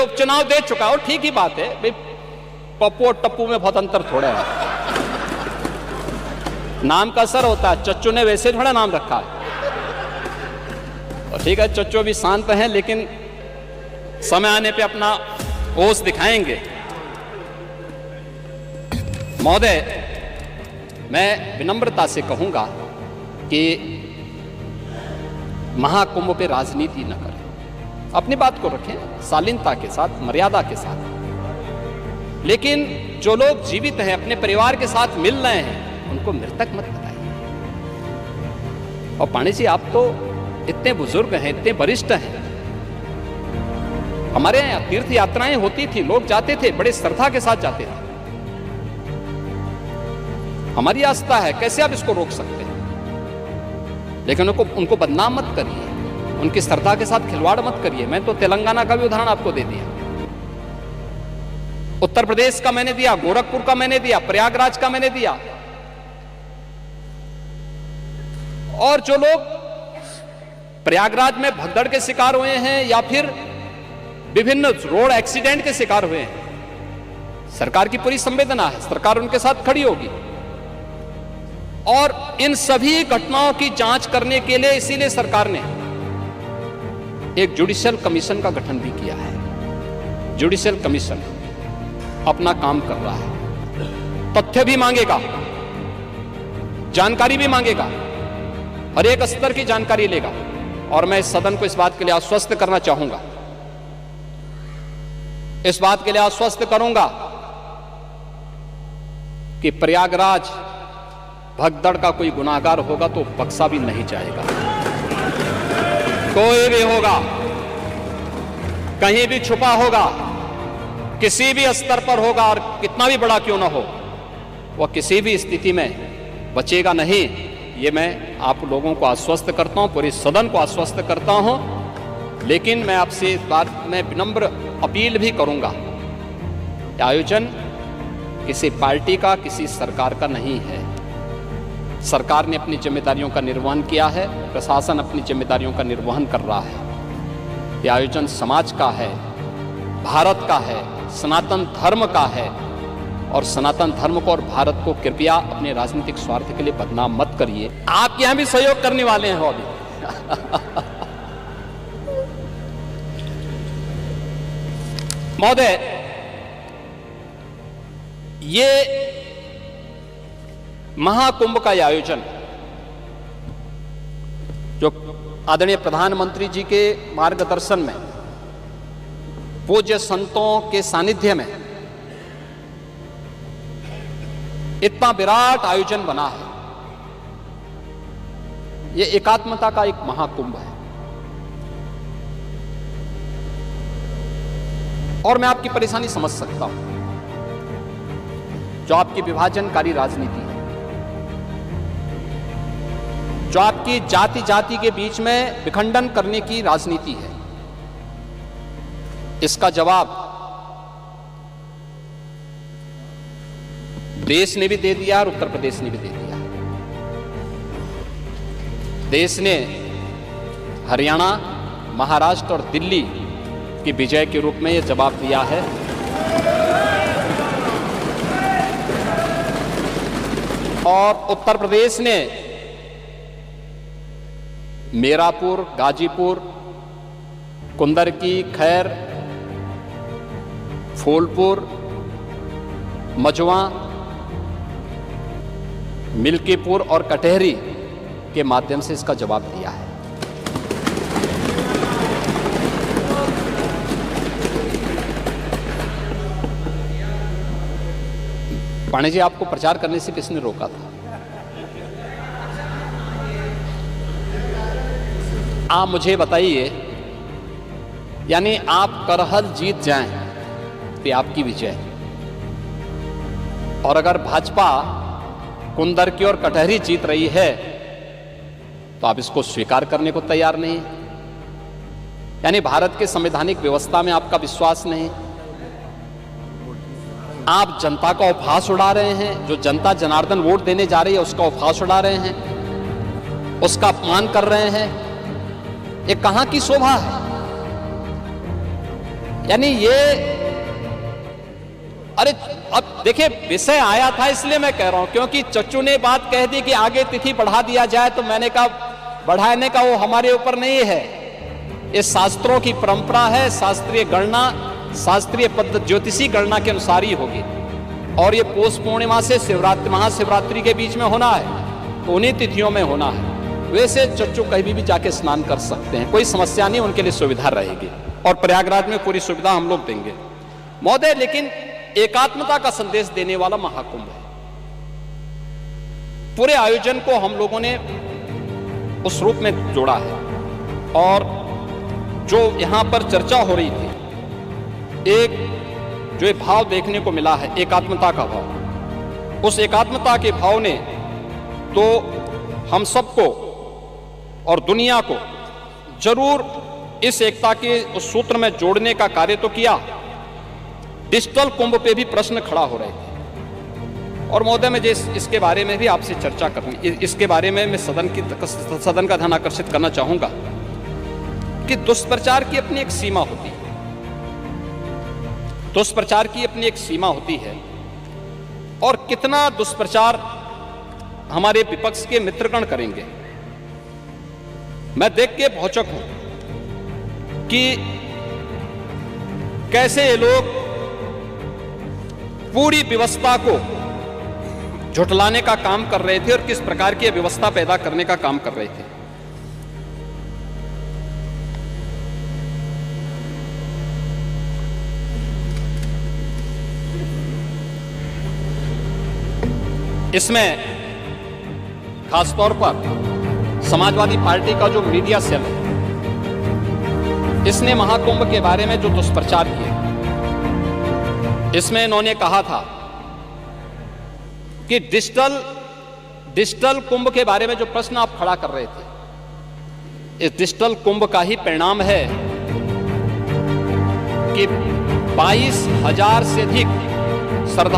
उपचुनाव दे चुका हो, ठीक ही बात है भाई, पप्पू और टप्पू में बहुत अंतर थोड़ा है, नाम का असर होता है। चच्चू ने वैसे थोड़ा नाम रखा है, और ठीक है चच्चू अभी शांत हैं, लेकिन समय आने पे अपना होश दिखाएंगे। महोदय, मैं विनम्रता से कहूंगा कि महाकुंभ पे राजनीति न करें, अपनी बात को रखें शालीनता के साथ, मर्यादा के साथ, लेकिन जो लोग जीवित हैं, अपने परिवार के साथ मिल रहे हैं, उनको मृतक मत बताइए। और पांडे जी, आप तो इतने बुजुर्ग हैं, इतने वरिष्ठ हैं, हमारे यहाँ तीर्थ यात्राएं होती थी, लोग जाते थे, बड़े श्रद्धा के साथ जाते थे, हमारी आस्था है, कैसे आप इसको रोक सकते हैं? लेकिन उनको बदनाम मत करिए, उनकी श्रद्धा के साथ खिलवाड़ मत करिए। मैं तो तेलंगाना का भी उदाहरण आपको दे दिया, उत्तर प्रदेश का मैंने दिया, गोरखपुर का मैंने दिया, प्रयागराज का मैंने दिया। और जो लोग प्रयागराज में भगदड़ के शिकार हुए हैं या फिर विभिन्न रोड एक्सीडेंट के शिकार हुए हैं, सरकार की पूरी संवेदना है, सरकार उनके साथ खड़ी होगी। और इन सभी घटनाओं की जांच करने के लिए इसीलिए सरकार ने एक जुडिशियल कमीशन का गठन भी किया है। जुडिशियल कमीशन अपना काम कर रहा है, तथ्य भी मांगेगा, जानकारी भी मांगेगा, हर एक स्तर की जानकारी लेगा। और मैं इस सदन को इस बात के लिए आश्वस्त करना चाहूंगा, इस बात के लिए आश्वस्त करूंगा कि प्रयागराज भगदड़ का कोई गुनाहगार होगा तो बख्शा भी नहीं जाएगा। कोई भी होगा, कहीं भी छुपा होगा, किसी भी स्तर पर होगा, और कितना भी बड़ा क्यों ना हो, वह किसी भी स्थिति में बचेगा नहीं। ये मैं आप लोगों को आश्वस्त करता हूं, पूरे सदन को आश्वस्त करता हूं। लेकिन मैं आपसे इस बात में विनम्र अपील भी करूंगा, आयोजन किसी पार्टी का, किसी सरकार का नहीं है। सरकार ने अपनी जिम्मेदारियों का निर्वहन किया है, प्रशासन अपनी जिम्मेदारियों का निर्वहन कर रहा है। यह आयोजन समाज का है, भारत का है, सनातन धर्म का है, और सनातन धर्म को और भारत को कृपया अपने राजनीतिक स्वार्थ के लिए बदनाम मत करिए। आप यहां भी सहयोग करने वाले हैं अभी। महोदय, ये महाकुंभ का आयोजन जो आदरणीय प्रधानमंत्री जी के मार्गदर्शन में, पूज्य संतों के सानिध्य में इतना विराट आयोजन बना है, ये एकात्मता का एक महाकुंभ है। और मैं आपकी परेशानी समझ सकता हूं, जो आपकी विभाजनकारी राजनीति है, जो आपकी जाति जाति के बीच में विखंडन करने की राजनीति है, इसका जवाब देश ने भी दे दिया और उत्तर प्रदेश ने भी दे दिया। देश ने हरियाणा, महाराष्ट्र और दिल्ली की विजय के रूप में यह जवाब दिया है। और उत्तर प्रदेश ने मीरापुर, गाजीपुर, कुंदरकी, खैर, फूलपुर, मजवा, मिल्कीपुर और कटहरी के माध्यम से इसका जवाब दिया है। पांडे जी, आपको प्रचार करने से किसने रोका था? आप मुझे बताइए, यानी आप करहल जीत जाएं तो आपकी विजय, और अगर भाजपा कुंदरकी और कटहरी जीत रही है तो आप इसको स्वीकार करने को तैयार नहीं, यानी भारत के संवैधानिक व्यवस्था में आपका विश्वास नहीं। आप जनता का उपहास उड़ा रहे हैं, जो जनता जनार्दन वोट देने जा रही है उसका उपहास उड़ा रहे हैं, उसका अपमान कर रहे हैं। ये कहां की शोभा है? यानी ये, अरे अब देखिए विषय आया था इसलिए मैं कह रहा हूं, क्योंकि चच्चू ने बात कह दी कि आगे तिथि बढ़ा दिया जाए, तो मैंने कहा बढ़ाने का वो हमारे ऊपर नहीं है, ये शास्त्रों की परंपरा है, शास्त्रीय गणना, शास्त्रीय पद्धति ज्योतिषी गणना के अनुसार ही होगी। और ये पौष पूर्णिमा से शिवरात्रि, महाशिवरात्रि के बीच में होना है, तो उन्हीं तिथियों में होना है। वैसे चच्चू कहीं भी जाके स्नान कर सकते हैं, कोई समस्या नहीं, उनके लिए सुविधा रहेगी, और प्रयागराज में पूरी सुविधा हम लोग देंगे महोदय। लेकिन एकात्मता का संदेश देने वाला महाकुंभ है। पूरे आयोजन को हम लोगों ने उस रूप में जोड़ा है, और जो यहां पर चर्चा हो रही थी, एक जो ये भाव देखने को मिला है, एकात्मता का भाव, उस एकात्मता के भाव ने तो हम सबको और दुनिया को जरूर इस एकता के उस सूत्र में जोड़ने का कार्य तो किया। डिजिटल कुंभ पे भी प्रश्न खड़ा हो रहे थे, और महोदय मैं इसके बारे में भी आपसे चर्चा करनी, इसके बारे में मैं सदन का ध्यान आकर्षित करना चाहूंगा कि दुष्प्रचार की अपनी एक सीमा होती है, दुष्प्रचार की अपनी एक सीमा होती है, और कितना दुष्प्रचार हमारे विपक्ष के मित्रगण करेंगे। मैं देख के भौचक हूं कि कैसे ये लोग पूरी व्यवस्था को झुठलाने का काम कर रहे थे और किस प्रकार की व्यवस्था पैदा करने का काम कर रहे थे। इसमें खासतौर पर समाजवादी पार्टी का जो मीडिया सेल है, इसने महाकुंभ के बारे में जो दुष्प्रचार किए, इसमें इन्होंने कहा था कि डिजिटल कुंभ के बारे में जो प्रश्न आप खड़ा कर रहे थे, इस डिजिटल कुंभ का ही परिणाम है कि 22,000 से अधिक श्रद्धा